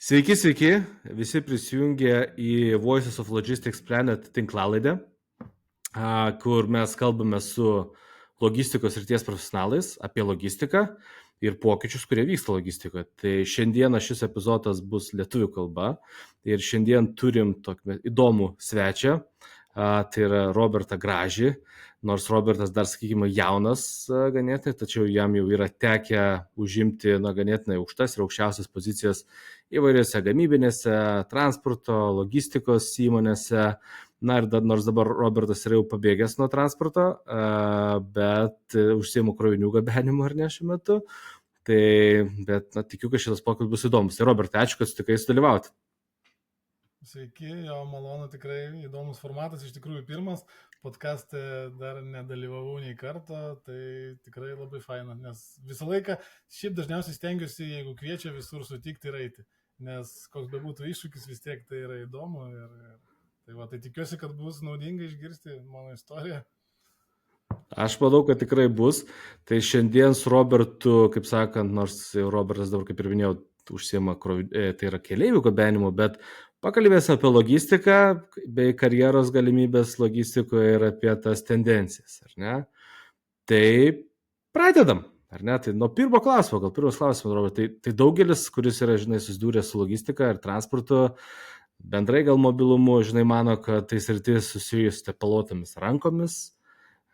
Sveiki, sveiki, visi prisijungė į Voices of Logistics Planet tinklalaidę, kur mes kalbame su logistikos srities profesionalais apie logistiką ir pokyčius, kurie vyksta logistikoje. Tai šiandieną šis epizodas bus lietuvių kalba ir šiandien turim tokį įdomų svečią, tai yra Robertą Gražį. Nors Robertas dar, sakykime, jaunas ganėtinai, tačiau jam jau yra tekę užimti ganėtinai aukštas ir aukščiausias pozicijas įvairiose gamybinėse, transporto, logistikos įmonėse. Na ir nors dabar Robertas yra jau pabėgęs nuo transporto, bet užsiima krovinių gabenimu ar ne šiuo metu. Bet tikiu, kad šitas pokalbis bus įdomus. Tai Robertai, ačiū, kad sutikai sudalyvauti. Sveiki, jo malonu, tikrai įdomus formatas, iš tikrųjų pirmas, podcast'e dar nedalyvavau nei karto, tai tikrai labai faina, nes visą laiką, šiaip dažniausiai stengiuosi, jeigu kviečia visur sutikti ir eiti, nes koks bebūtų iššūkis, vis tiek tai yra įdomu tai tikiuosi, kad bus naudinga išgirsti mano istoriją. Aš manau, kad tikrai bus. Tai šiandien su Robertu, kaip sakant, nors Robertas dabar, kaip ir minėjau, užsiema, tai yra keleivių gabenimu, bet pakalbėsime apie logistiką bei karjeros galimybės logistikoje ir apie tas tendencijas, ar ne? Tai pradedam, ar ne? Tai nuo pirmo klausimo, gal pirmas klausimas, Robertai. Tai daugelis, kuris yra, žinai, susidūrė su logistika ir transportu, bendrai gal mobilumu, žinai, mano, kad tai sritis susijus tepaluotomis rankomis,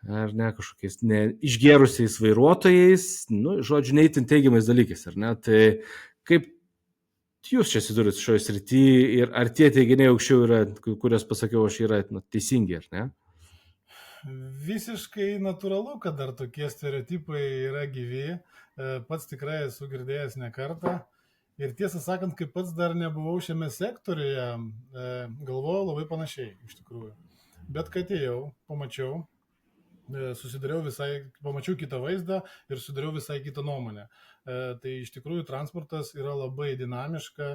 ar ne, kažkokiais išgerusiais vairuotojais, žodžiu, neįtin teigiamais dalykais, ar ne? Tai kaip jūs čia susidūrėt šioje srityje ir ar tie teiginiai aukščiau yra, kurias pasakiau aš, yra teisingi, ar ne? Visiškai natūralu, kad dar tokie stereotipai yra gyvi, pats tikrai esu girdėjęs ne kartą ir tiesą sakant, kaip pats dar nebuvau šiame sektoriuje, galvojau labai panašiai iš tikrųjų, bet kai atėjau, pamačiau kitą vaizdą ir susidariau visai kitą nuomonę. Tai iš tikrųjų transportas yra labai dinamiška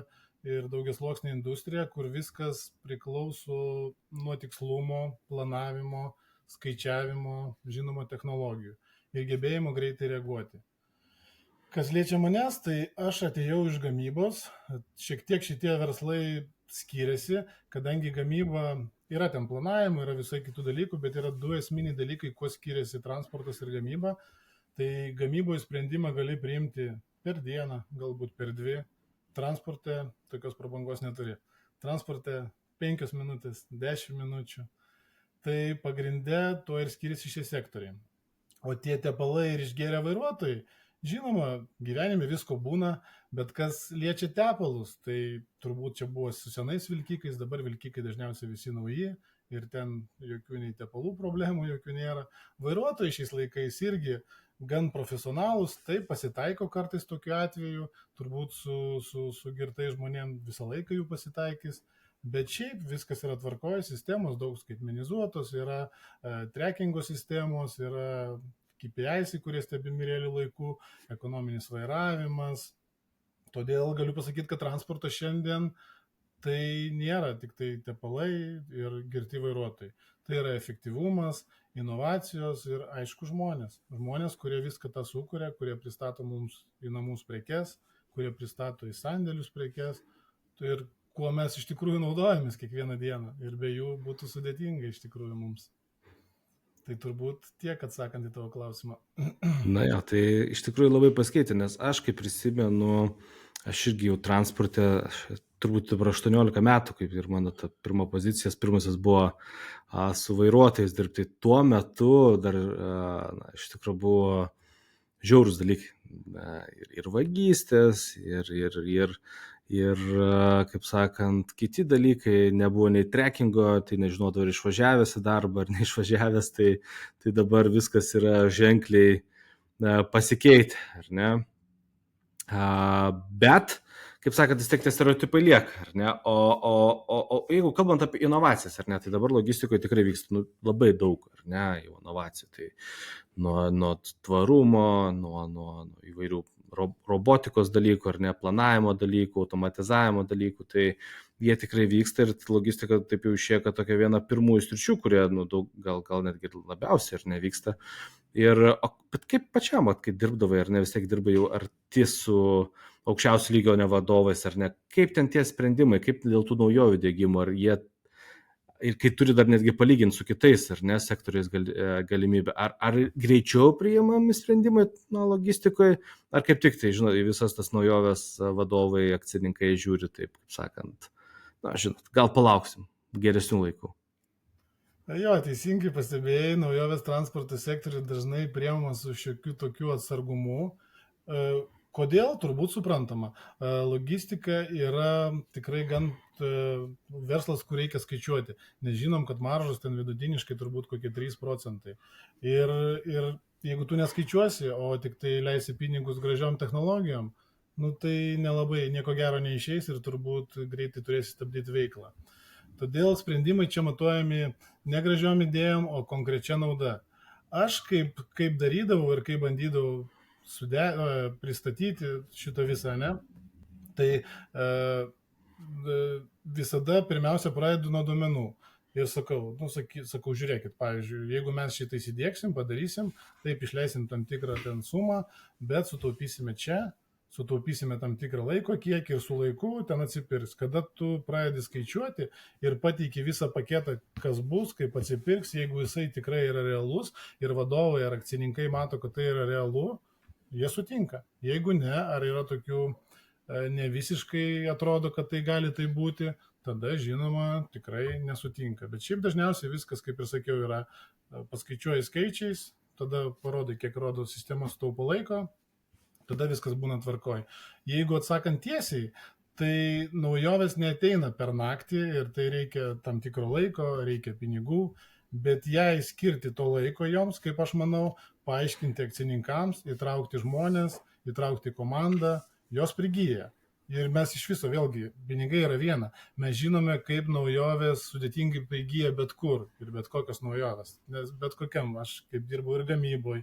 ir daugiasluoksnė industrija, kur viskas priklauso nuo tikslumo, planavimo, skaičiavimo, žinoma, technologijų ir gebėjimo greitai reaguoti. Kas liečia manęs, tai aš atėjau iš gamybos, šiek tiek šitie verslai skiriasi, kadangi gamyba yra ten planavimo, yra visai kitų dalykų, bet yra du esminiai dalykai, kuo skiriasi transportas ir gamyba. Tai gamyboje sprendimą gali priimti per dieną, galbūt per 2. Transporte tokios prabangos neturi. Transporte 5 minutės, 10 minučių. Tai pagrinde tuo ir skiriasi šie sektoriai. O tie tepalai ir išgėrę vairuotojai, žinoma, gyvenime visko būna, bet kas liečia tepalus, tai turbūt čia buvo su senais vilkikais, dabar vilkikai dažniausiai visi nauji ir ten jokių nei tepalų problemų, jokių nėra. Vairuotojai šiais laikais irgi gan profesionalūs, tai pasitaiko kartais tokiu atveju, turbūt su girtais žmonėm visą laiką jų pasitaikys, bet šiaip viskas yra tvarkoje, sistemos daug skaitmenizuotos, yra trackingo sistemos, yra KPIs, kurie stebimi realiu laiku, ekonominis vairavimas. Todėl galiu pasakyti, kad transportas šiandien tai nėra tik tai tepalai ir girti vairuotojai. Tai yra efektyvumas, inovacijos ir aišku žmonės. Žmonės, kurie viską tą sukuria, kurie pristato mums į namus prekes, kurie pristato į sandėlius prekes ir kuo mes iš tikrųjų naudojamės kiekvieną dieną. Ir be jų būtų sudėtinga iš tikrųjų mums. Tai turbūt tiek atsakant į tavo klausimą. Na jo, tai iš tikrųjų labai pasikeitė, nes aš kaip prisimenu, aš irgi jau transporte, turbūt dabar 18 metų, kaip ir mano ta pirma pozicija, pirmasis buvo su vairuotojais dirbti. Tuo metu dar iš tikrųjų buvo žiaurūs dalykai. Ir vagystės, ir kaip sakant, kiti dalykai, nebuvo nei trackingo, tai nežinodavau, ar išvažiavęs į darbą, ar neišvažiavęs, tai dabar viskas yra ženkliai pasikeitę, ar ne? Bet, kaip sakant, vis tiek tie stereotipai lieka, ar ne? O jeigu kalbant apie inovacijas, ar ne, tai dabar logistikoje tikrai vyksta labai daug, ar ne, jau inovacijų, tai nuo tvarumo, nuo įvairių robotikos dalykų, ar ne, planavimo dalykų, automatizavimo dalykų, tai jie tikrai vyksta ir logistika taip jau išlieka tokia viena pirmųjų sričių, kurie gal netgi labiausiai ar nevyksta. Bet kaip pačiam, kai dirbdavai, ar ne, vis tiek dirbai jau arti su aukščiausių lygio ne vadovais, ar ne, kaip ten tie sprendimai, kaip dėl tų naujovių dėgymo, ar jie, ir kai turi dar netgi palyginti su kitais, ar ne, sektoriais galimybę, ar greičiau priimami sprendimai logistikoje, ar kaip tik tai, žinot, į visas tas naujoves vadovai, akcininkai žiūri taip, kaip sakant, žinot, gal palauksim geresnių laikų. Jo, teisingai pastebėjai, naujovės transporto sektoriui dažnai priimamas su šiokiu tokiu atsargumu. Kodėl? Turbūt suprantama. Logistika yra tikrai gan verslas, kur reikia skaičiuoti, nes žinom, kad maržos ten vidutiniškai turbūt kokie 3%. Ir jeigu tu neskaičiuosi, o tik tai leisi pinigus gražiom technologijom, tai nelabai nieko gero neišeis ir turbūt greitai turėsi stabdyti veiklą. Todėl sprendimai čia matuojami ne gražiom idėjom, o konkrečia nauda. Aš kaip darydavau ir kaip bandydavau pristatyti šitą visą, ne, tai visada pirmiausia pradedu nuo duomenų. Ir sakau, žiūrėkit, pavyzdžiui, jeigu mes šitą įsidėksim, padarysim, taip išleisim tam tikrą ten sumą, bet sutaupysime čia, sutaupysime tam tikrą laiko kiekį ir su laiku ten atsipirks. Kada tu pradedi skaičiuoti ir pateiki visą paketą, kas bus, kaip atsipirks, jeigu jisai tikrai yra realus ir vadovai ar akcininkai mato, kad tai yra realu, jie sutinka. Jeigu ne, ar yra tokių ne visiškai atrodo, kad tai gali tai būti, tada žinoma tikrai nesutinka. Bet šiaip dažniausiai viskas, kaip ir sakiau, yra paskaičiuoji skaičiais, tada parodai, kiek rodo sistema sutaupo laiko, tada viskas būna tvarkoj. Jeigu atsakant tiesiai, tai naujovės neateina per naktį ir tai reikia tam tikro laiko, reikia pinigų, bet jei skirti to laiko joms, kaip aš manau, paaiškinti akcininkams, įtraukti žmonės, įtraukti komandą, jos prigyja. Ir mes iš viso, vėlgi, pinigai yra viena. Mes žinome, kaip naujovės sudėtingai prigyja bet kur ir bet kokios naujovės. Nes bet kokiam, aš kaip dirbau ir gamyboj,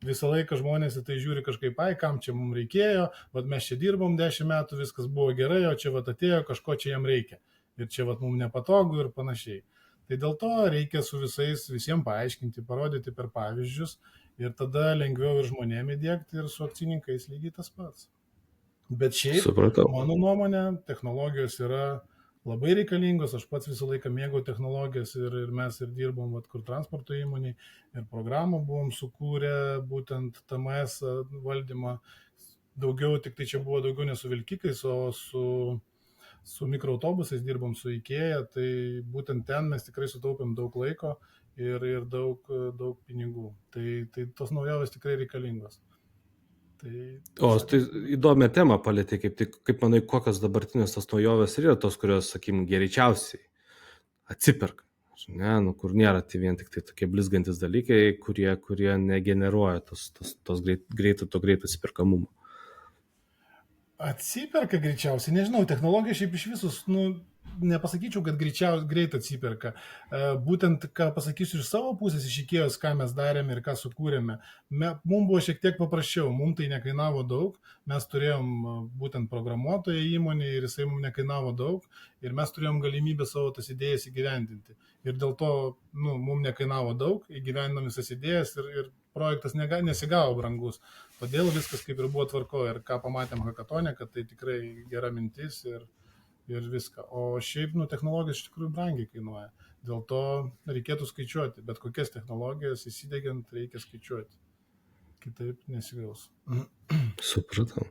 visą laiką žmonės į tai žiūri kažkaip, kam čia mums reikėjo, mes čia dirbom 10 metų, viskas buvo gerai, o čia atėjo, kažko čia jam reikia. Ir čia mums nepatogu ir panašiai. Tai dėl to reikia su visiems paaiškinti, parodyti per pavyzdžius ir tada lengviau ir žmonėms įdėkti ir su akcininkais lygiai tas pats. Bet šiaip, mano nuomonė, technologijos yra labai reikalingos, aš pats visą laiką mėgau technologijas ir mes ir dirbom kur transporto įmonėje ir programą buvom sukūrę, būtent TMS valdymą, daugiau, tik tai čia buvo daugiau ne su vilkikais, o su mikroautobusais dirbom su IKEA, tai būtent ten mes tikrai sutaupėm daug laiko ir daug pinigų. Tai tos naujovės tikrai reikalingos. Tai įdomią temą palėtė, kaip manai, kokios dabartinės tos naujovės yra tos, kurios, sakykim, greičiausiai atsiperka, ne, kur nėra tai vien tik tai tokie blizgantis dalykai, kurie negeneruoja to greito atsiperkamumo. Atsiperka greičiausiai, nežinau, technologija šiaip iš visus, nepasakyčiau, kad greit atsiperka. Būtent, ką pasakysiu iš savo pusės, iš IKEOS, ką mes darėme ir ką sukūrėme. Mums buvo šiek tiek paprasčiau, mums tai nekainavo daug, mes turėjom būtent programuotoją įmonį ir jisai mums nekainavo daug ir mes turėjom galimybę savo tas idėjas įgyvendinti. Ir dėl to mums nekainavo daug, įgyvendinam visas idėjas ir projektas nesigavo brangus. Todėl viskas kaip ir buvo tvarkoje ir ką pamatėm hackathone, kad tai tikrai gera mintis ir viską. O šiaip, technologijos iš tikrųjų brangiai kainuoja. Dėl to reikėtų skaičiuoti, bet kokias technologijas įsidegiant reikia skaičiuoti. Kitaip nesigaus. Supratau.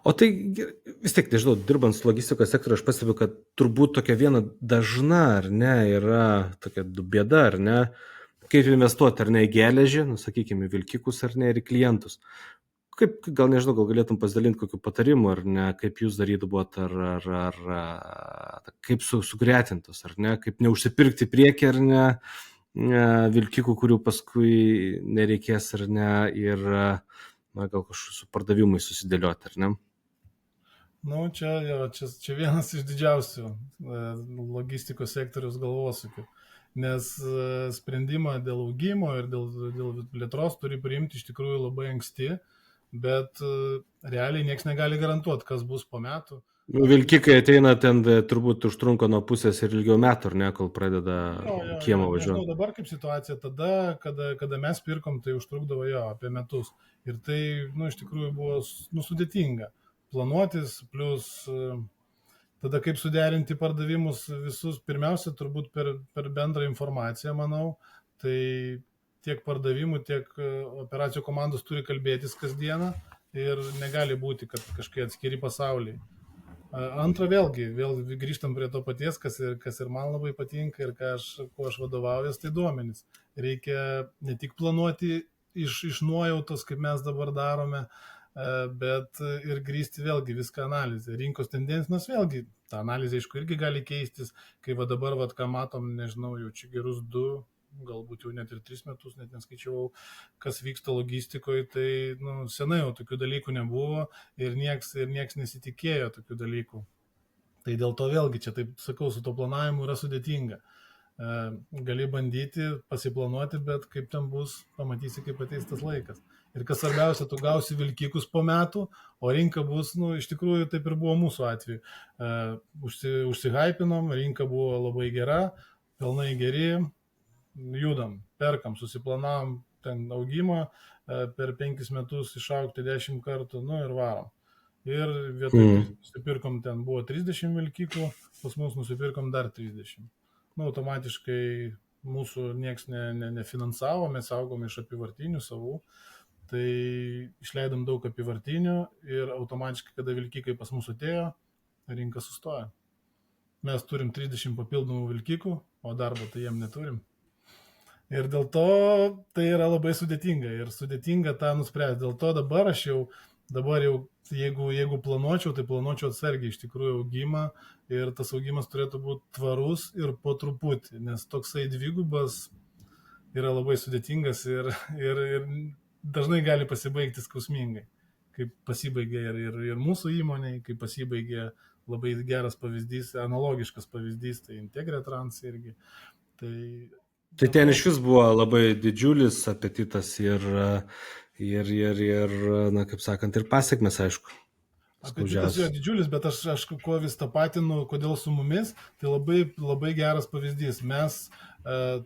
O tai vis tiek, nežinau, dirbant su logistikos sektoriu, aš pastebiu, kad turbūt tokia viena dažna, ar ne, yra tokia bėda, ar ne, kaip investuoti, ar ne, į geležį, sakykime, į vilkikus, ar ne, ir į klientus. Kaip, gal nežinau, gal galėtum pasidalinti kokiu patarimu, ar ne, kaip jūs darydavot, ar kaip sugretintos, ar ne, kaip neužsipirkti priekį, ar ne, vilkikų, kurių paskui nereikės, ar ne, ir gal kažkokiu su pardavimui susidėlioti, ar ne? Čia vienas iš didžiausių logistikos sektoriaus galvosūkių, nes sprendimą dėl augimo ir dėl plėtros turi priimti iš tikrųjų labai anksti, bet realiai niekas negali garantuoti, kas bus po metų. Vilkikai ateina ten, turbūt užtrunka nuo pusės ir ilgiau metų, ar ne, kol pradeda kiemą važiuoti. Dabar kaip situacija tada, kada mes pirkom, tai užtrukdavo apie metus. Ir tai, iš tikrųjų buvo sudėtinga. planuotis, plus tada kaip suderinti pardavimus visus, pirmiausia, turbūt per bendrą informaciją, manau, tai tiek pardavimų, tiek operacijų komandos turi kalbėtis kasdieną ir negali būti, kad kažkaip atskiri pasauliai. Antra, vėl grįžtam prie to paties, kas ir man labai patinka ir kuo aš vadovaujas, tai duomenys. Reikia ne tik planuoti iš nuojautos, kaip mes dabar darome, bet ir grįsti vėlgi viską analizę. Rinkos tendencijos vėlgi, ta analizė, aišku, irgi gali keistis, kai dabar, ką matom, nežinau, jau čia gerus 2, galbūt jau net ir 3 metus, net neskaičiavau, kas vyksta logistikoje, tai senai jau tokių dalykų nebuvo ir nieks nesitikėjo tokių dalykų. Tai dėl to vėlgi, čia taip sakau, su to planavimu yra sudėtinga. Gali bandyti, pasiplanuoti, bet kaip ten bus, pamatysi, kaip ateis tas laikas. Ir kas svarbiausia, tu gausi vilkikus po metų, o rinka bus, iš tikrųjų taip ir buvo mūsų atveju. Užsihaipinom, rinka buvo labai gera, pelnai geri, judam, perkam, susiplanavom ten augimą, per 5 metus išaugti 10 kartų, ir varom. Ir vietoj nusipirkom, ten buvo 30 vilkikų, pas mus nusipirkom dar 30. Automatiškai mūsų nieks nefinansavo, mes augom iš apyvartinių savų, tai išleidom daug apyvartinių ir automatiškai, kada vilkikai pas mus atėjo, rinka sustoja. Mes turim 30 papildomų vilkikų, o darbo tai jiem neturim. Ir dėl to tai yra labai sudėtinga ir sudėtinga tą nuspręsti. Dėl to dabar jeigu planuočiau, tai planuočiau atsargiai iš tikrųjų augimą ir tas augimas turėtų būti tvarus ir po truputį, nes toksai dvigubas yra labai sudėtingas ir dažnai gali pasibaigti skausmingai, kaip pasibaigė ir mūsų įmonėje, kaip pasibaigė labai geras pavyzdys, analogiškas pavyzdys, tai Integretrans irgi. Tai ten iš vis buvo labai didžiulis apetitas ir kaip sakant, ir pasiekmes, aišku. Apetitas jo didžiulis, bet aš kuo vis tapatinu, kodėl su mumis, tai labai, labai geras pavyzdys. Mes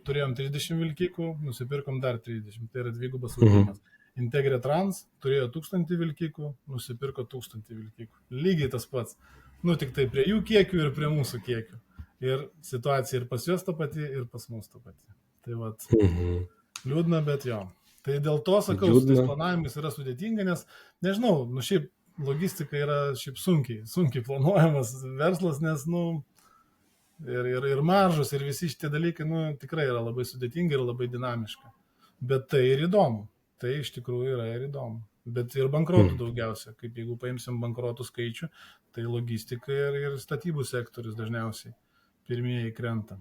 turėjom 30 vilkikų, nusipirkom dar 30, tai yra dvigubas augimas. Integretrans turėjo 1000 vilkikų, nusipirko 1000 vilkikų. Lygiai tas pats. Tik tai prie jų kiekių ir prie mūsų kiekių. Ir situacija ir pas juos ta pati, ir pas mus ta pati. Tai liūdna, bet jo. Tai dėl to, sakau, su tais planavimais yra sudėtinga, nes, nežinau, šiaip logistika yra šiaip sunkiai planuojamas verslas, nes, ir maržos, ir visi šitie dalykai, tikrai yra labai sudėtinga ir labai dinamiška. Bet tai ir įdomu. Tai iš tikrųjų yra ir įdomu. Bet ir bankrotų daugiausia. Kaip jeigu paimsim bankrotų skaičių, tai logistika ir statybų sektorius dažniausiai pirmieji krenta.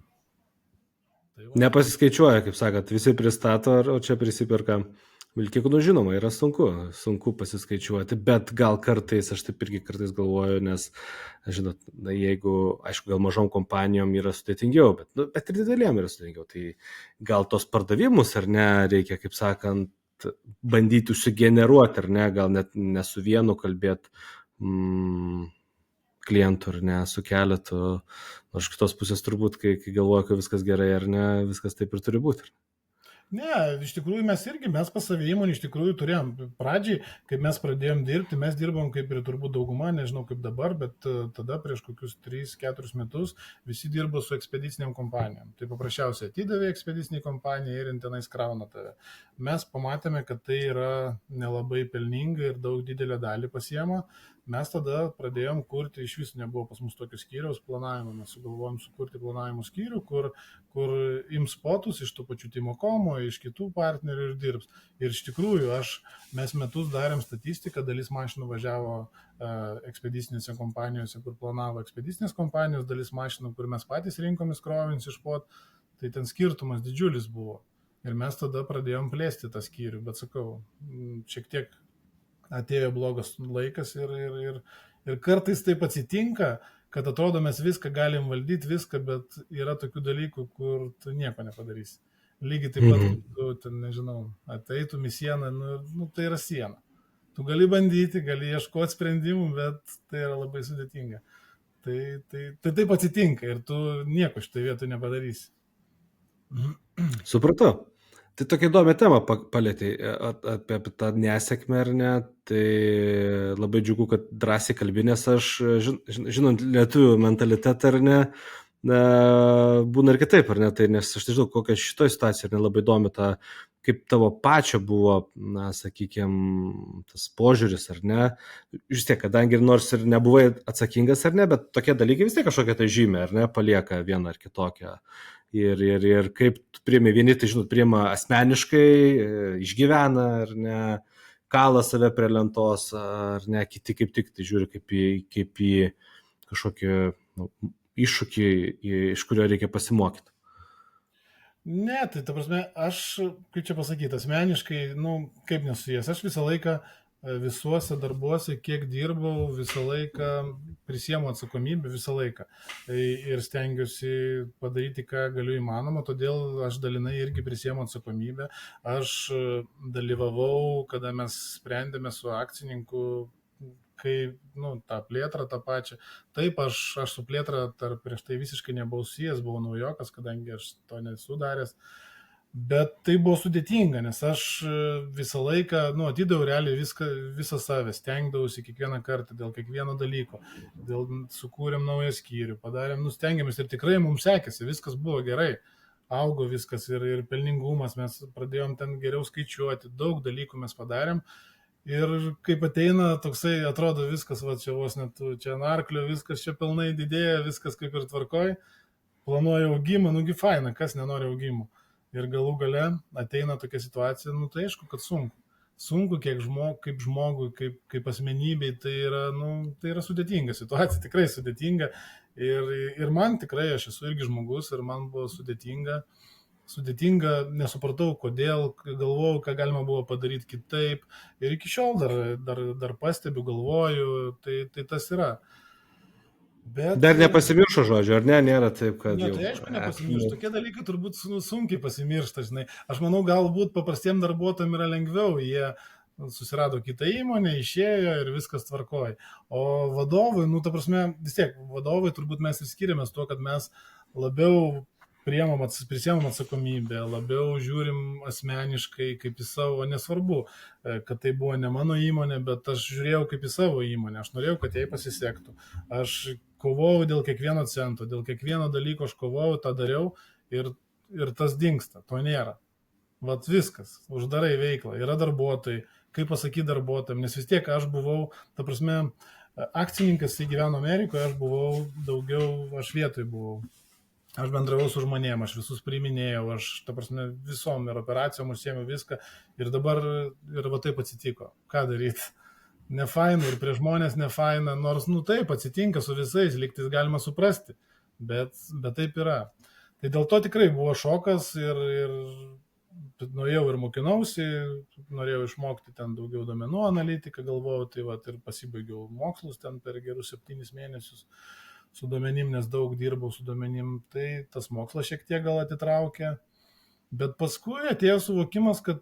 Nepasiskaičiuoja, kaip sakot, visi pristato, o čia prisiperka vilkikų. Žinoma, yra sunku pasiskaičiuoti, bet gal kartais, aš taip irgi kartais galvoju, nes, žinot, jeigu, aišku, gal mažom kompanijom yra sudėtingiau, bet ir didelėm yra sudėtingiau, tai gal tos pardavimus, ar ne, reikia, kaip sakant, bandyti užsigeneruoti, ar ne, gal net ne su vienu kalbėti klientų, ar ne, su keletu, nors kitos pusės turbūt, kai galvoju, kad viskas gerai, ar ne, viskas taip ir turi būti. Ne, iš tikrųjų mes pas save įmonį iš tikrųjų turėjom. Pradžiai, kai mes pradėjom dirbti, mes dirbom kaip ir turbūt dauguma, nežinau kaip dabar, bet tada prieš kokius 3-4 metus visi dirbo su ekspediciniam kompanijom. Tai paprasčiausiai atidavė ekspediciniai kompanijai ir tenais krauna tave. Mes pamatėme, kad tai yra nelabai pelninga ir daug didelę dalį pasiema. Mes tada pradėjom kurti, iš vis nebuvo pas mus tokio skyriaus planavimo, mes sugalvojom sukurti planavimo skyrių, kur ims spotus iš tų pačių Timo.com, iš kitų partnerių ir dirbs. Ir iš tikrųjų, mes metus darėm statistiką, dalis mašinų važiavo ekspedicinėse kompanijose, kur planavo ekspedicinės kompanijos, dalis mašinų, kur mes patys rinkomis krovins iš pot, tai ten skirtumas didžiulis buvo. Ir mes tada pradėjom plėsti tą skyrių, bet sakau, šiek tiek atėjo blogas laikas ir kartais taip atsitinka, kad atrodo mes viską galim valdyti, viską, bet yra tokių dalykų, kur tu nieko nepadarysi. Lygiai taip pat, tu ten, nežinau, ateitum į sieną, tai yra siena. Tu gali bandyti, gali ieškoti sprendimų, bet tai yra labai sudėtinga. Tai taip atsitinka ir tu nieko šitoj vietoj nepadarysi. Supratau. Tai tokia įdomi tema palėtė apie tą nesėkmę, ar ne? Tai labai džiugu, kad drąsiai kalbi, nes aš, žinant lietuvių mentalitetą, ar ne, būna ir kitaip, ar ne? Tai nes aš nežinau, kokia šitoje situacijoje, ar ne, labai įdomi ta, kaip tavo pačio buvo, na, sakykime, tas požiūris, ar ne? Vis tiek, kadangi nors ir nebuvai atsakingas, ar ne, bet tokie dalykai vis tiek kažkokią tai žymę, ar ne, palieka vieną ar kitokią. Ir kaip priėmė vieni, tai žinot, priėmė asmeniškai, išgyvena, ar ne, kala save prie lentos, ar ne, kiti kaip tik tai žiūri kaip į kažkokį iššūkį, iš kurio reikia pasimokyti. Ne, tai ta prasme, aš, kaip čia pasakyti, asmeniškai, kaip nesujęs, aš visą laiką visuose darbuose, kiek dirbau, visą laiką prisiemu atsakomybę, visą laiką. Ir stengiuosi padaryti, ką galiu įmanoma, todėl aš dalinai irgi prisiemu atsakomybę. Aš dalyvavau, kada mes sprendėme su akcininku, kai, tą plėtrą tą pačią. Taip, aš su plėtra prieš tai visiškai nebuvau susijęs, buvau naujokas, kadangi aš to nesu daręs. Bet tai buvo sudėtinga, nes aš visą laiką, atidaviau realiai visą save, stengdavausi kiekvieną kartą dėl kiekvieno dalyko, sukūrėm naują skyrių, padarėm, stengiamės ir tikrai mums sekėsi, viskas buvo gerai, augo viskas ir pelningumas, mes pradėjom ten geriau skaičiuoti, daug dalykų mes padarėm ir kaip ateina toksai, atrodo viskas, čia vos net, čia ant arklio, viskas čia pilnai didėja, viskas kaip ir tvarkoj, planuoja augimą, nugi faina, kas nenori augimo. Ir galų gale ateina tokia situacija, tai aišku, kad sunku. Sunku, kaip žmogui, kaip asmenybei, tai yra sudėtinga situacija, tikrai sudėtinga. Ir man tikrai, aš esu irgi žmogus ir man buvo sudėtinga, nesupratau, kodėl, galvojau, ką galima buvo padaryti kitaip. Ir iki šiol dar pastebiu, galvoju, tai tas yra. Bet, dar nepasimiršo žodžio, ar ne? Nėra taip, kad... Ne, tai aišku, nepasimiršta. Tokie dalykai turbūt sunkiai pasimiršta, žinai. Aš manau, galbūt paprastiem darbuotojams yra lengviau. Jie susirado kitą įmonę, išėjo ir viskas tvarkoja. O vadovui, ta prasme, vis tiek, vadovai turbūt mes ir skiriamės tuo, kad mes labiau prisiemam atsakomybę, labiau žiūrim asmeniškai kaip į savo, nesvarbu, kad tai buvo ne mano įmonė, bet aš žiūrėjau kaip į savo įmonę, aš norėjau, kad jai pasisektų. Aš kovojau dėl kiekvieno cento, dėl kiekvieno dalyko aš kovojau, tą dariau ir tas dingsta, to nėra. Vat viskas, uždarai veiklą, yra darbuotojai, kaip pasakyti darbuotojams, nes vis tiek aš buvau, ta prasme, akcininkas, jis gyveno Amerikoje, aš vietoj buvau. Aš bendravau su žmonėm, aš visus priiminėjau, aš, ta prasme, visom ir operacijom užsiėmiau viską ir dabar va taip atsitiko. Ką daryti? Nefaina ir prie žmonės nefaina, nors, taip atsitinka su visais, lygtais galima suprasti, bet taip yra. Tai dėl to tikrai buvo šokas ir nuėjau ir mokinausi, norėjau išmokti ten daugiau duomenų analitiką, galvojau, tai va ir pasibaigiau mokslus ten per gerus 7 mėnesius. Su duomenim, nes daug dirbau su duomenim, tai tas mokslas šiek tiek gal atitraukė, bet paskui atėjo suvokimas, kad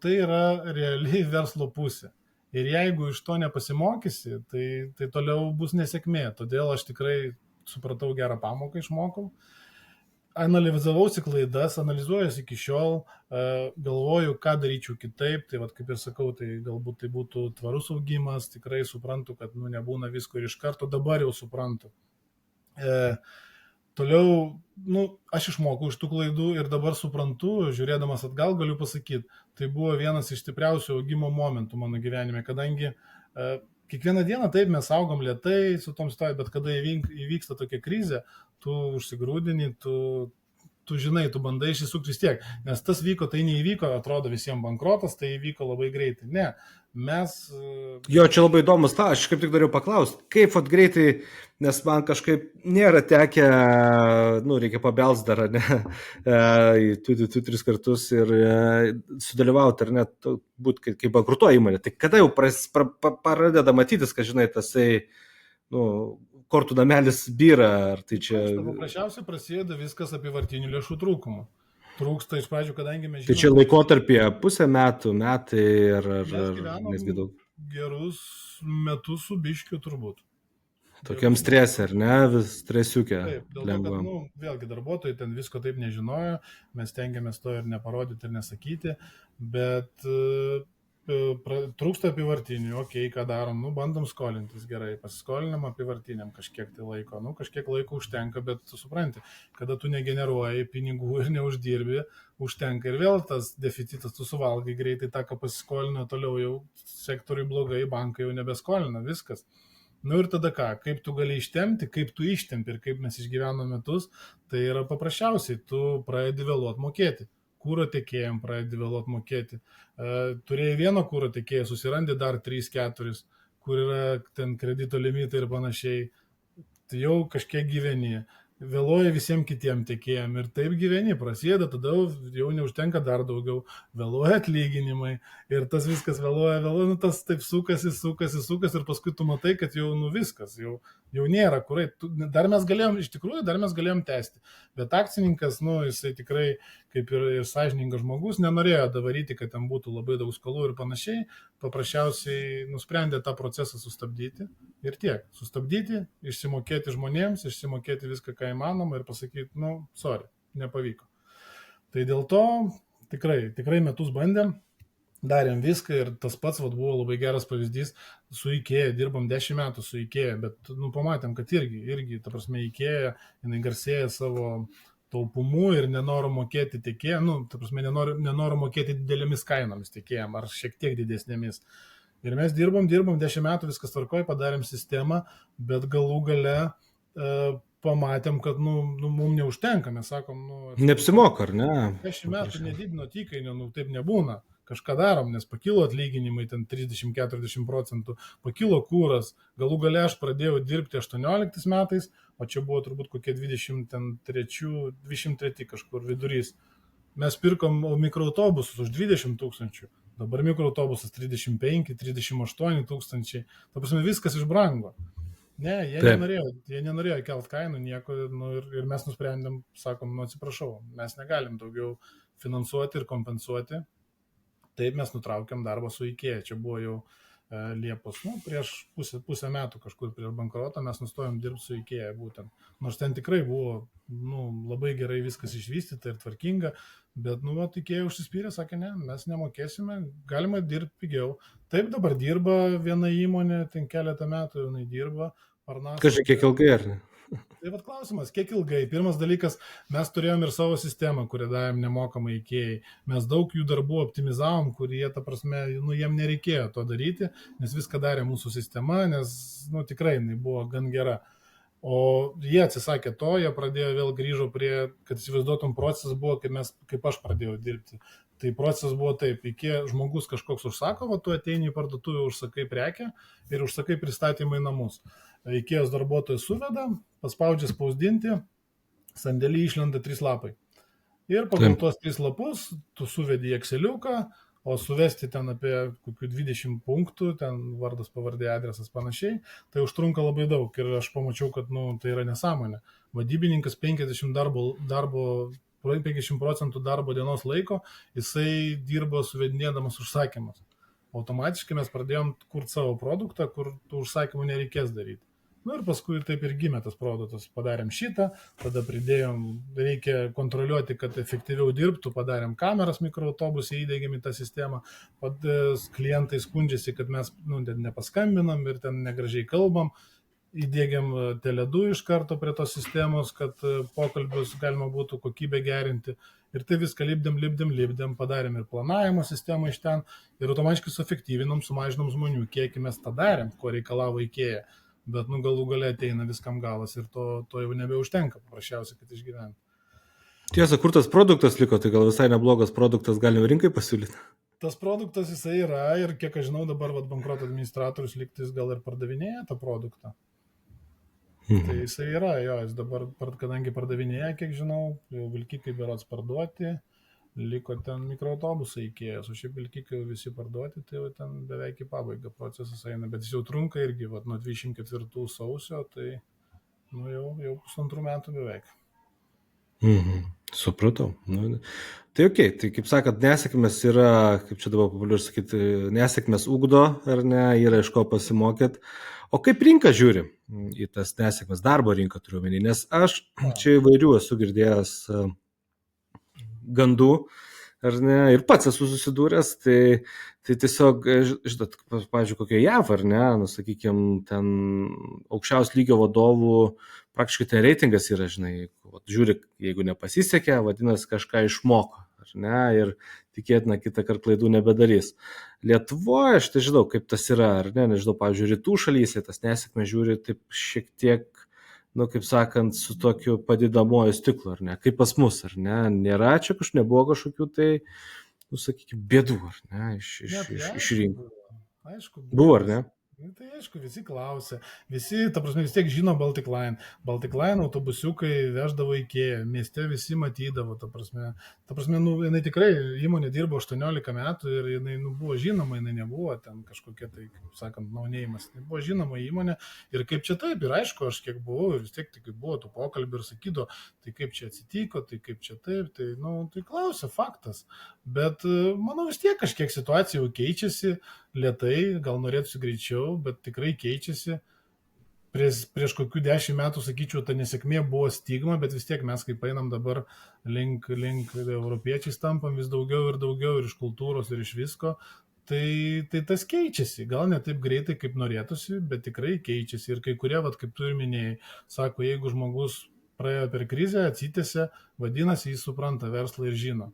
tai yra realiai verslo pusė. Ir jeigu iš to nepasimokysi, tai toliau bus nesėkmė. Todėl aš tikrai supratau gerą pamoką, išmokau. Analizavausi klaidas, analizuojuosi iki šiol, galvoju, ką daryčiau kitaip, tai kaip ir sakau, tai galbūt tai būtų tvarus augimas, tikrai suprantu, kad nebūna visko ir iš karto, dabar jau suprantu. Toliau, aš išmokau iš tų klaidų ir dabar suprantu, žiūrėdamas atgal galiu pasakyti, tai buvo vienas iš stipriausių augimo momentų mano gyvenime, kadangi kiekvieną dieną taip mes augom lėtai su tom situacijom, bet kada įvyksta tokia krizė, tu užsigrūdini, tu žinai, tu bandai išsisukti vis tiek, nes tas vyko, tai neįvyko, atrodo visiems bankrotas, tai įvyko labai greitai. Ne, mes... Jo, čia labai įdomus, aš kaip tik norėjau paklausti, kaip greitai, nes man kažkaip nėra tekę, reikia pabelst dar, ne, tu 3 kartus ir sudalyvauti, ar net būti kaip bankrutuoja įmonė. Tai kada jau pradeda matytis, kad, žinai, tasai, kortų namelis byra, ar tai čia... Paprasčiausiai prasideda viskas apyvartinių lėšų trūkumu. Trūksta iš pradžių, kadangi mes žinome... Tai čia laikotarpyje pusę metų, metai ar mes gyvenom nesgi daug? Gerus metus su biškiu turbūt. Tokiam stresė, ar ne, vis stresiukė Taip, dėl to, kad, lengvam. vėlgi darbuotojai ten visko taip nežinojo, mes tengiamės to ir neparodyti ir nesakyti, bet trūksta apivartinių, ką darom, bandom skolintis gerai, pasiskolinam apivartiniam kažkiek tai laiko, kažkiek laiko užtenka, bet tu supranti, kada tu negeneruoji pinigų ir neuždirbi, užtenka ir vėl tas deficitas, tu suvalgai greitai tą, ką pasiskolino, toliau jau sektoriui blogai, bankai jau nebeskolina, viskas. Ir tada ką, kaip tu gali ištemti, kaip tu ištempi ir kaip mes išgyvenome metus, tai yra paprasčiausiai, tu pradedi vėluot mokėti. Kūro tiekėjim pradedi vėluot mokėti. Turėjai vieno kūro tiekėją, susirandi dar 3-4, kur yra ten kredito limitai ir panašiai. Tai jau kažkiek gyveni. Vėluoja visiems kitiem tiekėjim ir taip gyveni, prasideda, tada jau neužtenka dar daugiau, vėluoja atlyginimai ir tas viskas vėluoja, tas taip sukasi ir paskui tu matai, kad jau viskas, jau nėra kurai. Dar mes galėjom tęsti, bet akcininkas, jisai tikrai, kaip ir sąžiningas žmogus, nenorėjo daryti, kad ten būtų labai daug skolų ir panašiai, paprasčiausiai nusprendė tą procesą sustabdyti ir tiek. Sustabdyti, išsimokėti žmonėms, išsimokėti viską, ką įmanoma ir pasakyti, sorry, nepavyko. Tai dėl to tikrai metus bandėm, darėm viską ir tas pats buvo labai geras pavyzdys su IKEA, dirbam 10 metų su IKEA, bet pamatėm, kad irgi, ta prasme, IKEA, jinai garsėja savo taupumu ir nenoro mokėti tiekėjam, ta prasme, nenoro mokėti didelėmis kainomis tiekėjam ar šiek tiek didesnėmis. Ir mes dirbam 10 metų, viskas tvarkoja, padarėm sistemą, bet galų gale pamatėm, kad mums neužtenka, mes sakom, neapsimoka, ar ne? 10 metų nedidino įkainio, taip nebūna. Kažką darom, nes pakilo atlyginimai ten 30-40%, pakilo kūras, galų gale aš pradėjau dirbti 18 metais, o čia buvo turbūt kokie 23 kažkur vidurys. Mes pirkom mikroautobusus už 20 000, dabar mikroautobusas 35-38 tūkstančiai, ta prasme viskas išbrango. Ne, jie nenorėjo kelt kainų nieko ir mes nusprendėm, sakom, atsiprašau, mes negalim daugiau finansuoti ir kompensuoti. Taip mes nutraukėm darbą su IKEA, čia buvo jau Liepos, prieš pusę metų kažkur prieš bankrotą mes nustojom dirbti su IKEA būtent. Nors ten tikrai buvo labai gerai viskas išvystyta ir tvarkinga, bet IKEA užsispyrė, sakė, ne, mes nemokėsime, galima dirbti pigiau. Taip dabar dirba viena įmonė, ten keletą metų jinai dirba. Kažkai kiek ilgai, ar ne? Tai klausimas, kiek ilgai. Pirmas dalykas, mes turėjom ir savo sistemą, kurią davėm nemokamai IKEA. Mes daug jų darbų optimizavom, kurie, ta prasme, jiem nereikėjo to daryti, nes viską darė mūsų sistema, nes, tikrai jinai buvo gan gera. O jie atsisakė to, jie vėl grįžo prie, kad įsivaizduotum, procesas buvo, kaip aš pradėjau dirbti. Tai procesas buvo taip, žmogus kažkoks užsako, tu ateini į parduotuvę, užsakai prekę ir užsakai pristatymą į namus. IKEA's darbuotojas suveda, paspaudžia spausdinti, sandėlį išlenda 3 lapai. Ir pagal tuos 3 lapus tu suvedi į Exceliuką, o suvesti ten apie kokių 20 punktų, ten vardas, pavardė, adresas panašiai, tai užtrunka labai daug. Ir aš pamačiau, kad tai yra nesąmonė. Vadybininkas 50% darbo dienos laiko, jisai dirbo suvedinėdamas užsakymus. Automatiškai mes pradėjom kurti savo produktą, kur tų užsakymų nereikės daryti. Ir paskui taip ir gimė tas produktas. Padarėm šitą, tada pridėjom, reikia kontroliuoti, kad efektyviau dirbtų, padarėm kameras mikroautobusai, įdėgėm į tą sistemą, klientai skundžiasi, kad mes nepaskambinam ir ten negražiai kalbam, įdėgėm Tele2 iš karto prie tos sistemos, kad pokalbius galima būtų kokybę gerinti. Ir tai viską lipdėm, padarėm ir planavimo sistemą iš ten ir automatiškai suefektyvinom, sumažinom žmonių kiekį, mes tą darėm, ko reikalavo IKEA. Bet galų gale ateina viskam galas ir to jau nebeužtenka, paprasčiausiai, kad išgyventi. Tiesa, kur tas produktas liko, tai gal visai neblogas produktas galim rinkai pasiūlyti? Tas produktas jisai yra ir kiek aš žinau, dabar bankroto administratorius lygtis gal ir pardavinėja tą produktą. Tai jisai yra, jis dabar, kadangi pardavinėja, kiek žinau, jau vilkikai berods parduoti, liko ten mikroautobusai IKEA, o šiaip vilkikai visi parduoti, tai jau ten beveik į pabaigą procesas eina, bet jis jau trunka irgi, nuo 24 sausio, tai jau 1,5 metų beveik. Supratau. Nu, tai tai kaip sakant, nesėkmės yra, kaip čia dabar populiaru sakyti, nesėkmės ugdo, ar ne, yra iš ko pasimokyti. O kaip rinka žiūri į tas nesėkmės, darbo rinką turiu menį, nes aš čia įvairių esu girdėjęs gandų, ar ne, ir pats esu susidūręs, tai tiesiog, žinot, pavyzdžiui, kokio JAV, ar ne, nu, sakykime, ten aukščiaus lygio vadovų praktiškai ten reitingas yra, žinai, žiūri, jeigu nepasisekė, vadinasi, kažką išmoko, ar ne, ir tikėtina kitą kartą klaidų nebedarys. Lietuvoje aš tai žinau, kaip tas yra, ar ne, nežinau, pavyzdžiui, rytų šalyse tas nesėkmė žiūri taip šiek tiek, nu, kaip sakant, su tokiu padidinamuoju stiklu, ar ne, kaip pas mus, ar ne, nėra čia nebuvo kažkokių tai, nu, sakykime, bėdų, ar ne, iš rinkų. Aišku, Buvo, ar ne? Tai aišku, visi klausė, visi, ta prasme, vis tiek žino Baltic Line. Baltic Line autobusiukai veždavo IKEA, mieste visi matydavo, ta prasme, nu, jinai tikrai įmonė dirbo 18 metų ir jinai, nu, buvo žinoma, jinai nebuvo ten kažkokia, tai, kaip sakant, naunėjimas, jinai buvo žinoma įmonė ir kaip čia taip, ir aišku, aš kiek buvau ir vis tiek tik buvo tų pokalbių ir sakydo, tai kaip čia atsitiko, tai kaip čia taip, tai, nu, tai klausė, faktas, bet manau vis tiek kažkiek situacija jau keičiasi, lietai, gal norėtųsi greičiau, bet tikrai keičiasi. Prieš kokių 10 metų, sakyčiau, ta nesėkmė buvo stigma, bet vis tiek mes kaip einam dabar link europiečiais tampam vis daugiau ir iš kultūros ir iš visko, tai tas keičiasi. Gal ne taip greitai, kaip norėtųsi, bet tikrai keičiasi. Ir kai kurie, vat, kaip tu ir minėjai, sako, jeigu žmogus praėjo per krizę, atsitėsi, vadinasi, jis supranta verslą ir žino.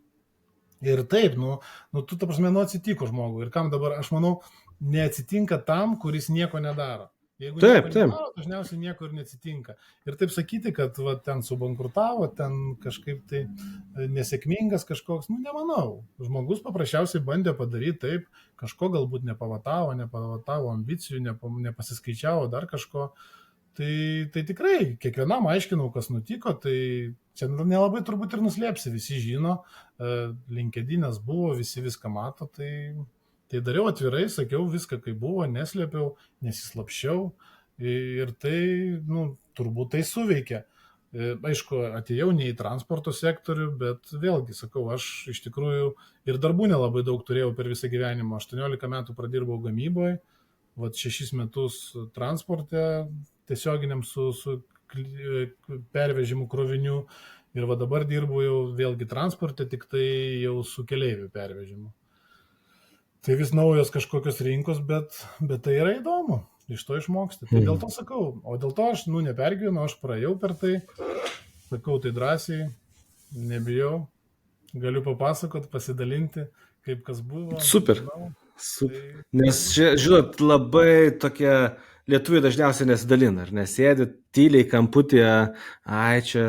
Ir taip, nu tu, ta prasme, atsitiko žmogui. Ir kam dabar, aš manau, neatsitinka tam, kuris nieko nedaro. Jeigu Taip. nedaro, dažniausiai nieko ir neatsitinka. Ir taip sakyti, kad va, ten subankrutavo, ten kažkaip tai nesėkmingas kažkoks, nu nemanau. Žmogus paprasčiausiai bandė padaryti taip, kažko galbūt nepavatavo ambicijų, nepasiskaičiavo dar kažko. Tai tikrai, kiekvienam aiškinau, kas nutiko, tai čia nelabai turbūt ir nuslėpsi, visi žino, LinkedIn'as buvo, visi viską mato, tai dariau atvirai, sakiau viską, kaip buvo, neslėpiau, nesislapščiau ir tai, nu, turbūt tai suveikė. Aišku, atėjau ne į transporto sektorių, bet vėlgi, sakau, aš iš tikrųjų ir darbų nelabai daug turėjau per visą gyvenimą, 18 metų pradirbau gamyboje, 6 metus transporte, tiesioginiam su pervežimu krovinių ir va dabar dirbu jau vėlgi transporte, tik tai jau su keleivių pervežimu. Tai vis naujos kažkokios rinkos, bet tai yra įdomu, iš to išmoksti. Tai dėl to sakau, o dėl to aš, nu, nepergyvenu, aš praėjau per tai, sakau tai drąsiai, nebijau, galiu papasakot, pasidalinti, kaip kas buvo. Super. Nes, žinot, labai tokie lietuviai dažniausiai nesidalina, ar nesėdi tyliai kamputėje, čia.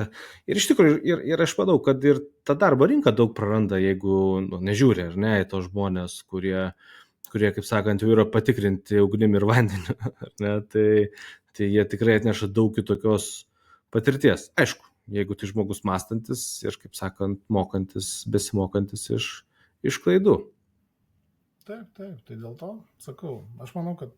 Ir iš tikrųjų, ir aš manau, kad ir ta darbo rinka daug praranda, jeigu nežiūri, ar ne, į tos žmonės, kurie, kaip sakant, jau yra patikrinti ugnim ir vandeniu, ar ne, tai jie tikrai atneša daug kitokios patirties. Aišku, jeigu tai žmogus mąstantis ir, kaip sakant, mokantis, besimokantis iš klaidų. Taip, tai dėl to sakau, aš manau, kad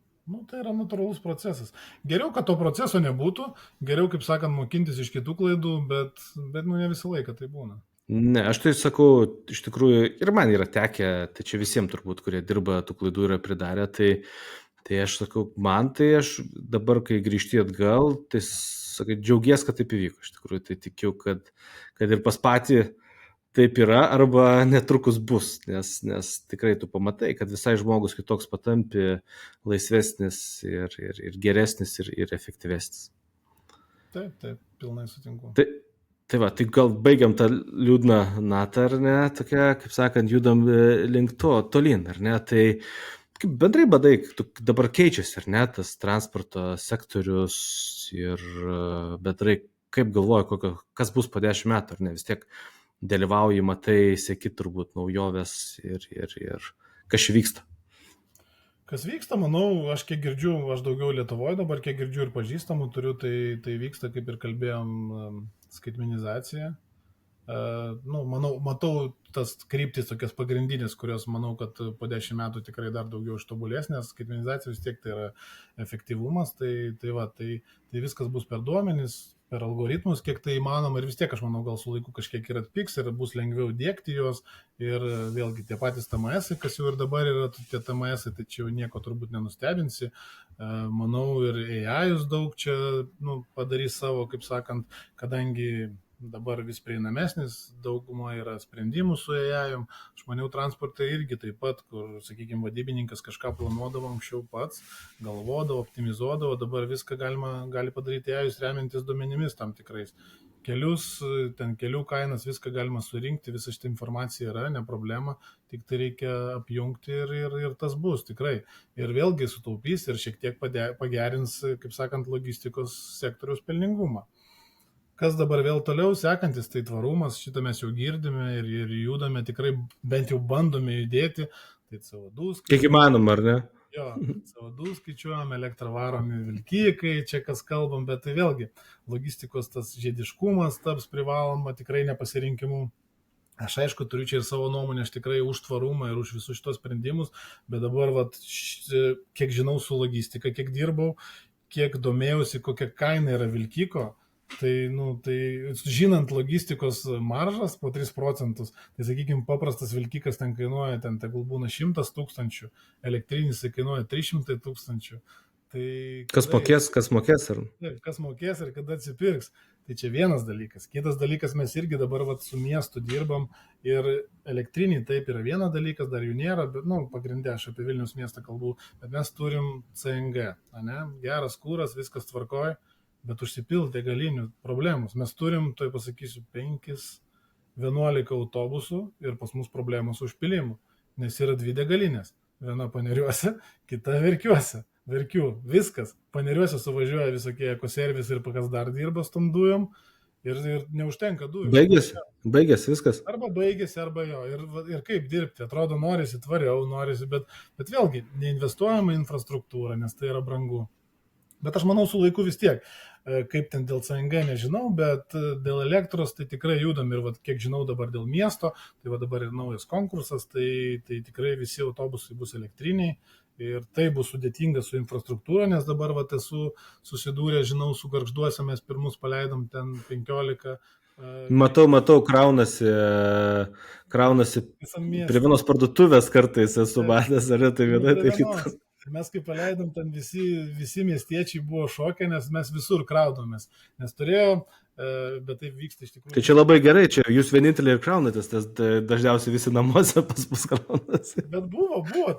tai yra natūralus procesas. Geriau, kad to proceso nebūtų, geriau, kaip sakant, mokintis iš kitų klaidų, bet ne visą laiką tai būna. Ne, aš tai sakau, iš tikrųjų, ir man yra tekę, tai čia visiems turbūt, kurie dirba, tų klaidų yra pridarę, tai aš sakau, tai aš dabar, kai grįžti atgal, tai sakai, džiaugies, kad taip įvyko, iš tikrųjų, tai tikiu, kad ir pas patį taip yra, arba netrukus bus, nes tikrai tu pamatai, kad visai žmogus kitoks patampi laisvesnis ir geresnis ir efektyvesnis. Taip, pilnai sutinku. Tai gal baigiam tą liūdną natą, ar ne, tokia, kaip sakant, judam link to tolyn, ar ne, tai kaip bendrai badai, dabar keičiasi, ar ne, tas transporto sektorius ir bendrai, kaip galvoji, kas bus po 10 metų, ar ne, vis tiek dalyvauji, matai, seki turbūt naujoves ir kas čia vyksta? Kas vyksta, manau, aš kiek girdžiu, aš daugiau Lietuvoje dabar, kiek girdžiu ir pažįstamų turiu, tai vyksta, kaip ir kalbėjom, skaitmenizacija. Matau tas kryptis tokias pagrindinės, kurios manau, kad po 10 metų tikrai dar daugiau ištobulės, nes skaitmenizacija vis tiek tai yra efektyvumas, tai viskas bus per duomenis, per algoritmus, kiek tai įmanoma ir vis tiek, aš manau, gal su laiku kažkiek ir atpiks ir bus lengviau dėkti juos ir vėlgi tie patys TMS, kas jau ir dabar yra tie TMS, tai čia jau nieko turbūt nenustebinsi. Manau, ir AI daug čia padarys savo, kaip sakant, kadangi dabar vis prieinamesnis, dauguma yra sprendimų su AI. Aš maniau, transportai irgi taip pat, kur, sakykime, vadybininkas kažką planuodavo anksčiau pats, galvodavo, optimizuodavo, dabar viską gali padaryti AI remiantis duomenimis tam tikrais. Kelius, ten kelių kainas, viską galima surinkti, visa šitą informacija yra, ne problema, tik tai reikia apjungti ir tas bus tikrai. Ir vėlgi sutaupys ir šiek tiek pagerins, kaip sakant, logistikos sektoriaus pelningumą. Kas dabar vėl toliau sekantis, tai tvarumas, šitą mes jau girdime ir judame, tikrai bent jau bandome judėti, tai CO2 skaičiuojame. Kiek įmanoma, ar ne? Jo, CO2 skaičiuojame, elektrą varomi vilkikai, čia kas kalbam, bet tai vėlgi logistikos tas žiediškumas taps privaloma tikrai nepasirinkimu. Aš aišku turiu čia ir savo nuomonę, aš tikrai už tvarumą ir už visus šitos sprendimus, bet dabar, kiek žinau su logistika, kiek dirbau, kiek domėjausi, kokia kaina yra vilkiko, tai žinant logistikos maržas po 3%, tai sakykime, paprastas vilkikas ten kainuoja, ten tegul būna 100 000, elektrinis kainuoja 300 000. Tai kas mokės ar? Kas mokės ir kada atsipirks. Tai čia vienas dalykas. Kitas dalykas, mes irgi dabar su miestu dirbam ir elektriniai taip yra vienas dalykas, dar jų nėra, bet pagrindė aš apie Vilniaus miestą kalbu, bet mes turim CNG, geras kūras, viskas tvarkoja, bet užsipilti degalinių problemos. Mes turim, tai pasakysiu, 5-11 autobusų ir pas mus problemos su užpilimu, nes yra 2 degalinės. Viena Paneriuose, kita Verkių, viskas. Paneriuose suvažiuoja visokie ekoservisai ir kas dar dirba su tom dujom ir neužtenka dujų. Baigėsi viskas. Arba baigėsi, arba jo. Ir kaip dirbti, atrodo, norisi tvariau, bet vėlgi neinvestuojama į infrastruktūrą, nes tai yra brangu. Bet aš manau, su laiku vis tiek, kaip ten dėl CNG nežinau, bet dėl elektros tai tikrai judam ir kiek žinau dabar dėl miesto, tai dabar ir naujas konkursas, tai tikrai visi autobusai bus elektriniai ir tai bus sudėtinga su infrastruktūra, nes dabar esu susidūrė, žinau, su Gargžduose mes pirmus paleidom ten 15. Matau, kraunasi prie vienos parduotuvės kartais esu matęs, ar tai viena, tai kita. Mes kai paleidom, ten visi miestiečiai buvo šokę, nes mes visur kraudomės, nes turėjom, bet tai vyksta iš tikrųjų. Tai čia labai gerai, čia jūs vieninteliai ir kraunatės, nes dažniausiai visi namuose pas mus kraunasi. Bet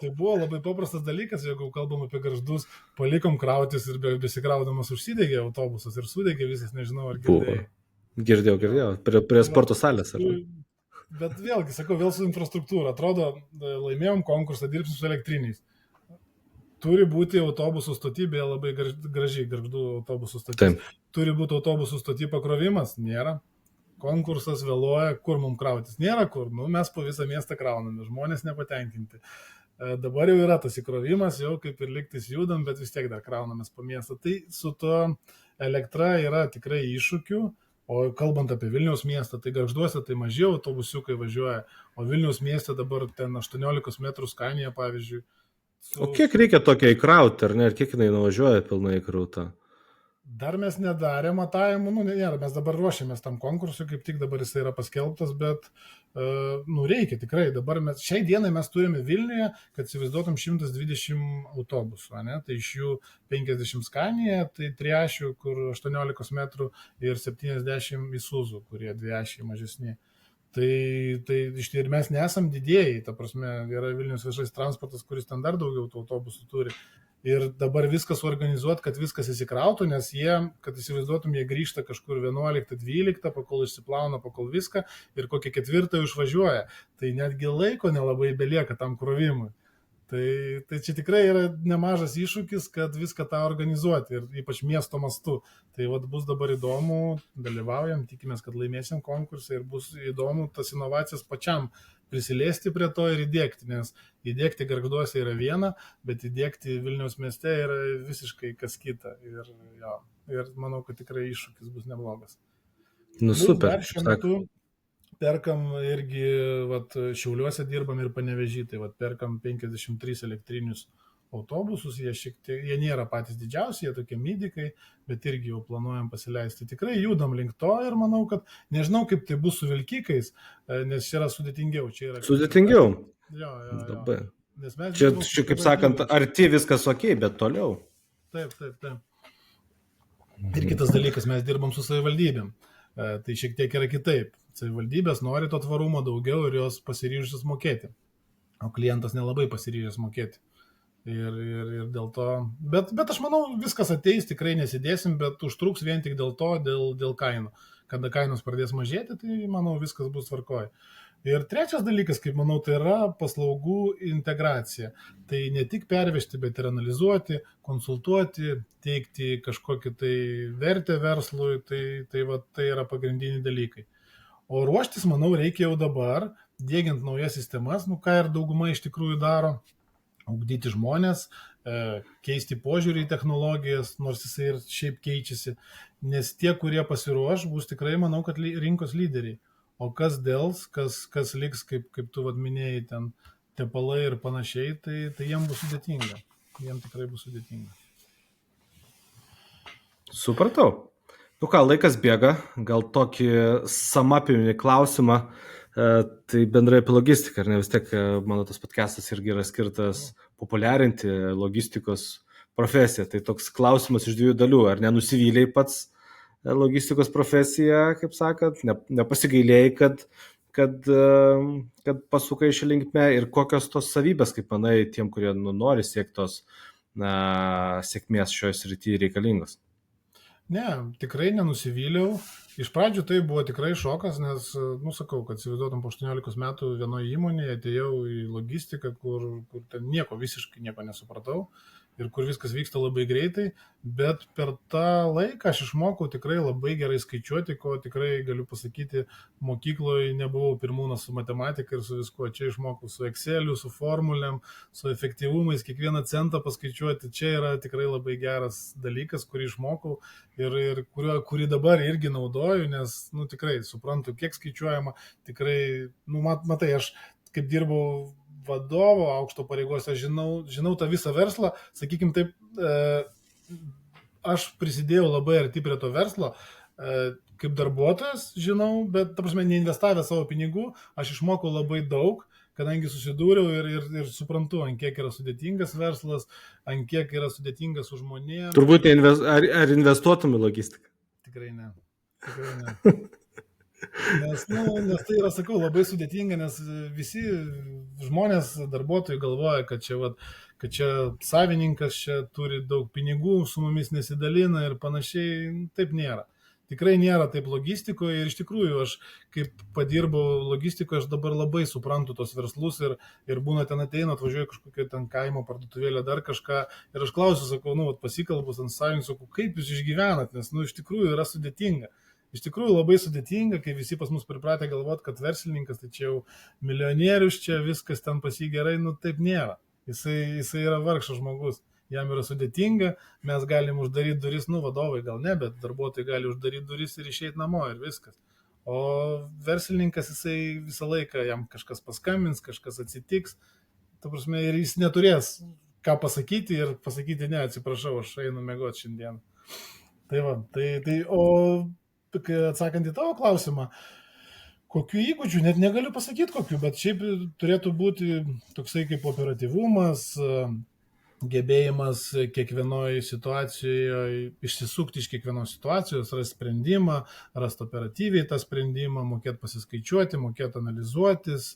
tai buvo labai paprastas dalykas, jeigu kalbam apie Gargždus, palikom krautis ir besikraudamas užsidegė autobusas ir sudegė visas, nežinau, ar girdėjai. Girdėjau, prie sporto salės. Bet vėlgi, sakau, vėl su infrastruktūra, atrodo, laimėjom konkursą, dirbsim su elektriniais. Turi būti autobusų stotybėje labai gražiai, Gargždų autobusų stotybė. Turi būti autobusų stoty pakrovimas, nėra. Konkursas vėluoja, kur mums krautis, nėra kur. Mes po visą miestą krauname, žmonės nepatenkinti. Dabar jau yra tas įkrovimas, jau kaip ir liktis judam, bet vis tiek dar kraunamės po miestą. Tai su to elektra yra tikrai iššūkių. O kalbant apie Vilniaus miestą, tai Gargžduose tai mažiau autobusiukai važiuoja, o Vilniaus mieste dabar ten 18 metrų Skanija, pavyzdžiui. O kiek reikia tokia įkrauti, ar ne? Ir kiek jinai nuvažiuoja pilnai įkrauta? Dar mes nedarė matavimų, mes dabar ruošiamės tam konkursui, kaip tik dabar jis yra paskelbtas, bet reikia tikrai. Dabar šiai dienai mes turime Vilniuje, kad įsivaizduotum 120 autobusų, tai iš jų 50 Skanija, tai 3, kur 18 metrų ir 70 Isuzu, kurie 2 mažesni. Tai ir mes nesam didėjai, ta prasme, yra Vilnius viešais transportas, kuris ten dar daugiau autobusų turi. Ir dabar viskas suorganizuoti, kad viskas įsikrautų, nes jie, kad įsivaizduotum, jie grįžta kažkur 11-12, pakol išsiplauna, pakol viską ir kokią 4 išvažiuoja. Tai netgi laiko nelabai belieka tam krovimui. Tai čia tikrai yra nemažas iššūkis, kad viską tą organizuoti ir ypač miesto mastu. Tai bus dabar įdomu, dalyvaujam, tikimės, kad laimėsim konkursą ir bus įdomu tas inovacijas pačiam prisiliesti prie to ir įdėkti, nes įdėkti Gargžduose yra viena, bet įdėkti Vilniaus mieste yra visiškai kas kita. Ir manau, kad tikrai iššūkis bus neblogas. Super. Šiuo metu perkam irgi, Šiauliuose dirbam ir Panevėžy, tai perkam 53 elektrinius autobusus, jie nėra patys didžiausi, jie tokie midikai, bet irgi jau planuojam pasileisti. Tikrai judam link to ir manau, kad nežinau, kaip tai bus su vilkikais, nes čia yra sudėtingiau. Sudėtingiau. Jo. Labai. Nes mes Čia, kaip sakant, arti viskas ok, bet toliau. Taip. Ir kitas dalykas, mes dirbam su savivaldybėm. Tai šiek tiek yra kitaip. Savivaldybės nori to tvarumo daugiau ir jos pasiryžusios mokėti. O klientas nelabai pasiryžęs mokėti. Ir dėl to, bet aš manau, viskas ateis, tikrai nesidėsim, bet užtruks vien tik dėl to, dėl kainų. Kada kainos pradės mažėti, tai manau, viskas bus tvarkoj. Ir trečias dalykas, kaip manau, tai yra paslaugų integracija. Tai ne tik pervežti, bet ir analizuoti, konsultuoti, teikti kažkokį tai vertę verslui, tai yra pagrindiniai dalykai. O ruoštis, manau, reikia jau dabar, diegiant naujas sistemas, ką ir dauguma iš tikrųjų daro, ugdyti žmonės, keisti požiūrį į technologijas, nors jisai ir šiaip keičiasi, nes tie, kurie pasiruoš, bus tikrai, manau, kad rinkos lyderiai. O kas dėls, kas liks, kaip tu minėjai, ten tepalai ir panašiai, tai jiem bus sudėtinga. Jiem tikrai bus sudėtinga. Supratau. Laikas bėga, gal tokį samapinį klausimą, tai bendrai apie logistiką, ar ne, vis tiek, mano tas podcastas irgi yra skirtas populiarinti logistikos profesiją. Tai toks klausimas iš 2 dalių, ar nenusivylėjai pats logistikos profesija, kaip sakant, nepasigailėjai, kad pasukai šią linkmę ir kokios tos savybės, kaip manai, tiem, kurie nori siekti tos sėkmės šioje srityje reikalingos? Ne, tikrai nenusivyliau. Iš pradžių tai buvo tikrai šokas, nes, sakau, kad įsivaizduotum po 18 metų vienoje įmonėje atėjau į logistiką, kur ten visiškai nieko nesupratau ir kur viskas vyksta labai greitai, bet per tą laiką aš išmokau tikrai labai gerai skaičiuoti, ko tikrai galiu pasakyti, mokykloje nebuvau pirmūnas su matematika ir su viskuo, čia išmokau su Exceliu, su formulėm, su efektyvumais, kiekvieną centą paskaičiuoti, čia yra tikrai labai geras dalykas, kurį išmokau ir kurį dabar irgi naudoju, nes, tikrai suprantu, kiek skaičiuojama, tikrai, matai, aš kaip dirbau vadovo aukšto pareigose, žinau tą visą verslą, sakykim taip, aš prisidėjau labai arti prie to verslo, kaip darbuotojas, žinau, bet, ta prasme, neinvestavę savo pinigų, aš išmokau labai daug, kadangi susidūriau ir suprantu, ant kiek yra sudėtingas verslas, ant kiek yra sudėtingas su žmonėmis. Turbūt ar investuotum į logistiką? Tikrai ne. Nes tai yra, sakau, labai sudėtinga, nes visi žmonės, darbuotojai galvoja, kad čia savininkas čia turi daug pinigų, su mumis nesidalina ir panašiai. Taip nėra. Tikrai nėra taip logistikoje ir iš tikrųjų aš, kaip padirbau logistikoje, aš dabar labai suprantu tos verslus ir būna ten ateina, atvažiuoja kažkokia ten kaimo parduotuvėlė, dar kažką ir aš klausiu, sakau, pasikalbus ant savininkų, sakau, kaip jūs išgyvenat, nes iš tikrųjų yra sudėtinga. Iš tikrųjų labai sudėtinga, kai visi pas mus pripratę galvoti, kad verslininkas, tai čia jau milijonierius, čia viskas ten pas jį gerai, taip nėra. Jisai yra vargšas žmogus, jam yra sudėtinga, mes galim uždaryti duris, vadovai gal ne, bet darbuotojai gali uždaryti duris ir išeiti namo ir viskas. O verslininkas, jisai visą laiką, jam kažkas paskambins, kažkas atsitiks, ta prasme, ir jis neturės ką pasakyti ir pasakyti, ne, atsiprašau, aš einu miegoti šiandien. Atsakant į tavo klausimą, kokių įgūdžių, net negaliu pasakyti kokių, bet šiaip turėtų būti toksai kaip operatyvumas, gebėjimas kiekvienoje situacijoje išsisukti iš kiekvienos situacijos, rasti sprendimą, rasti operatyviai tą sprendimą, mokėti pasiskaičiuoti, mokėti analizuotis.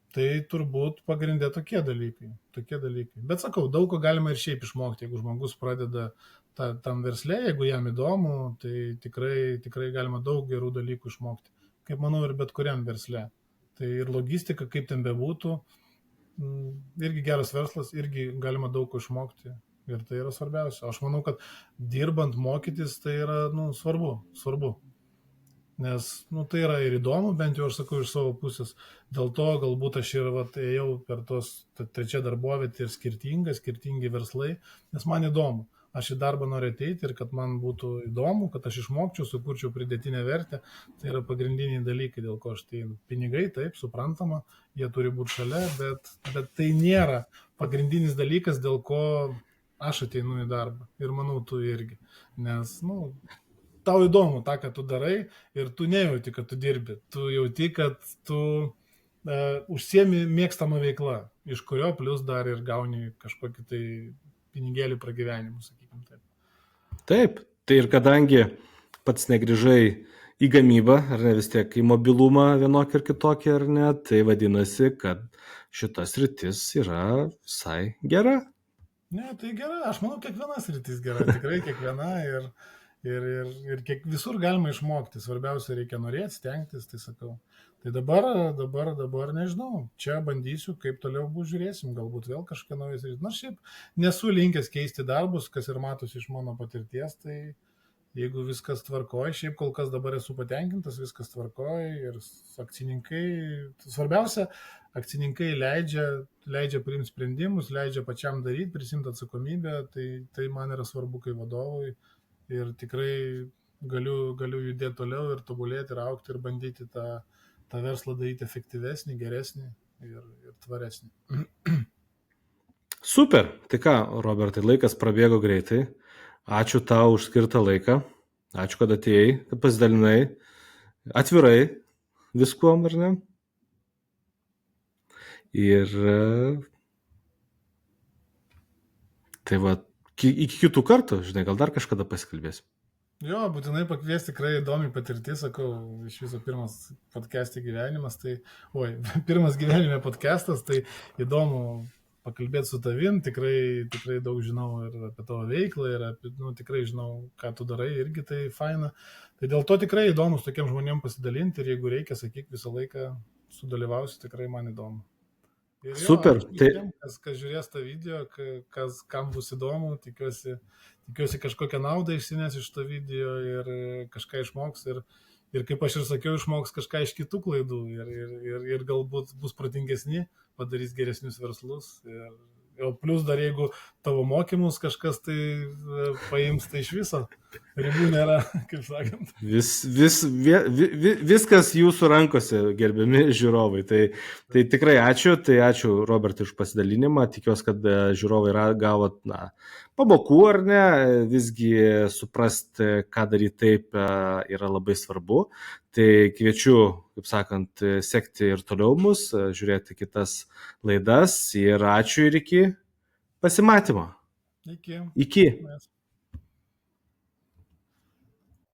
Tai turbūt pagrindė tokie dalykai. Bet sakau, daug ko galima ir šiaip išmokti, jeigu žmogus pradeda tam versle, jeigu jam įdomu, tai tikrai galima daug gerų dalykų išmokti. Kaip manau ir bet kuriam versle. Tai ir logistika, kaip ten bebūtų, irgi geras verslas, irgi galima daug ko išmokti. Ir tai yra svarbiausia. Aš manau, kad dirbant mokytis, tai yra svarbu. Nes tai yra ir įdomu, bent jau aš sakau iš savo pusės. Dėl to galbūt aš ir ėjau per trečią darbovietę ir skirtingi verslai, nes man įdomu. Aš į darbą noriu ateiti ir kad man būtų įdomu, kad aš išmokčiau, sukurčiau pridėtinę vertę. Tai yra pagrindiniai dalykai, dėl ko aš tai pinigai, taip, suprantama, jie turi būti šalia, bet tai nėra pagrindinis dalykas, dėl ko aš ateinu į darbą. Ir manau, tu irgi. Nes, tau įdomu tą, ką tu darai ir tu nejauti, kad tu dirbi. Tu jauti, kad tu užsiemi mėgstamą veiklą, iš kurio plus dar ir gauni kažkokį tai pinigėlį pragyvenimų, sakykime taip. Taip, tai ir kadangi pats negrįžai į gamybą, ar ne, vis tiek į mobilumą vienokį ir kitokį, ar ne, tai vadinasi, kad šita sritis yra visai gera. Ne, tai gera, aš manau, kiekviena sritis gera, tikrai kiekviena ir visur galima išmokti, svarbiausia reikia norėti, stengtis, tai sakau. Tai dabar nežinau, čia bandysiu, kaip toliau bus, žiūrėsim, galbūt vėl kažką naujas rytis. Na, šiaip nesu linkęs keisti darbus, kas ir matosi iš mano patirties, tai jeigu viskas tvarkoja, šiaip kol kas dabar esu patenkintas, viskas tvarkoja ir akcininkai, svarbiausia, akcininkai leidžia priimti sprendimus, leidžia pačiam daryti, prisimti atsakomybę, tai man yra svarbu kaip vadovui ir tikrai galiu judėti toliau ir tobulėti ir aukti ir bandyti tą verslą daryti efektyvesnį, geresnį ir tvaresnį. Super, tai ką, Robertai, laikas prabėgo greitai. Ačiū tau už skirtą laiką. Ačiū, kad atėjai, kad pasidalinai atvirai viskuom, ar ne? Ir tai va, iki kitų kartų, žinai, gal dar kažkada pasikalbėsim. Jo, būtinai pakviesti, tikrai įdomi patirtis, sakau, iš viso pirmas podcast'e gyvenimas, pirmas gyvenime podcast'as, tai įdomu pakalbėti su tavim, tikrai daug žinau ir apie tavo veiklą, ir apie, tikrai žinau, ką tu darai, irgi tai faina. Tai dėl to tikrai įdomu su tokiem žmonėm pasidalinti ir jeigu reikia, sakyk, visą laiką sudalyvausiu, tikrai man įdomu. Ir jo, super. Kas žiūrės tą video, kam bus įdomu, tikiuosi kažkokią naudą išsineš iš to video ir kažką išmoks ir kaip aš ir sakiau, išmoks kažką iš kitų klaidų ir galbūt bus protingesni, padarys geresnius verslus. O plus dar jeigu tavo mokymus kažkas tai paims, tai iš viso ribų nėra, kaip sakant. Viskas jūsų rankose, gerbiami žiūrovai. Tai tikrai ačiū, Robertai, už pasidalinimą. Tikiuosi, kad žiūrovai gavo pamokų, ar ne, visgi suprasti, ką daryti taip yra labai svarbu. Tai kviečiu, kaip sakant, sekti ir toliau mus, žiūrėti kitas laidas ir ačiū ir iki pasimatymo. Iki. Iki.